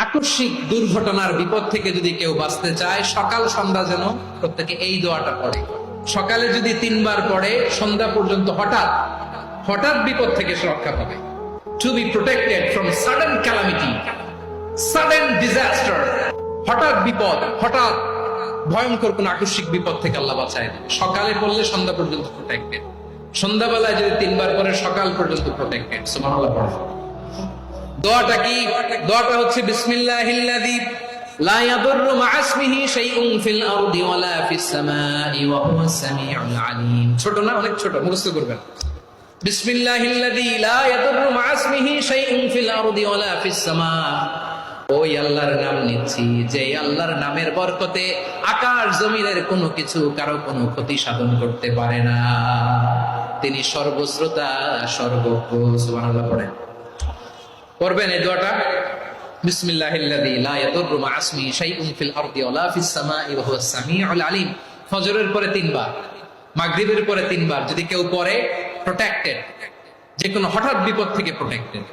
আকস্মিক দুর্ঘটনার বিপদ থেকে যদি কেউ বাঁচতে চায়, সকাল সন্ধ্যা যেন প্রত্যেকে এই দোয়াটা পড়ে। সকালে যদি 3 বার পড়ে, সন্ধ্যা পর্যন্ত হঠাৎ হঠাৎ বিপদ থেকে সে রক্ষা পাবে। To be protected from sudden calamity, sudden disaster. হঠাৎ বিপদ, হঠাৎ ভয়ঙ্কর কোন আকস্মিক বিপদ থেকে আল্লাহ বাঁচায় দেবে। সকালে পড়লে সন্ধ্যা পর্যন্ত প্রোটেক্টেড, সন্ধ্যাবেলায় যদি 3 বার পরে সকাল পর্যন্ত প্রোটেক্টেড। সুবহানাল্লাহ পড়ে। দোয়াটা কি? দোয়াটা হচ্ছে বিসমিল্লাহিল্লাযী লা ইয়াদুররু মা ইসমিহি শাইউন ফিল আরদি ওয়ালা ফিস সামাই ওয়া হুয়াস সামিউল আলীম। ছোট না, অনেক ছোট, মুখস্থ করবেন। বিসমিল্লাহিল্লাযী লা ইয়াদুররু মা ইসমিহি শাইউন ফিল আরদি ওয়ালা ফিস সামা। ওই আল্লাহর নাম নিচ্ছি, যে আল্লাহর নামের বরকতে আকাশ জমিনের কোনো কিছু কারো কোনো ক্ষতি সাধন করতে পারে না। তিনি সর্বশ্রোতা, সর্বজ্ঞ। সুবহানাল্লাহ পড়েন। পড়বেন এই দোয়াটা, বিসমিল্লাহিল্লাযী লা ইয়াদুররু মা ইসমিহি শাইউন ফিল আরদি ওয়ালা ফিস সামাই ওয়া হুয়াস সামিউল আলীম। ফজরের পরে 3 বার, মাগরিবের পরে 3 বার যদি কেউ পড়ে, প্রোটেক্টেড, যে কোনো হঠাৎ বিপদ থেকে প্রোটেক্টেড।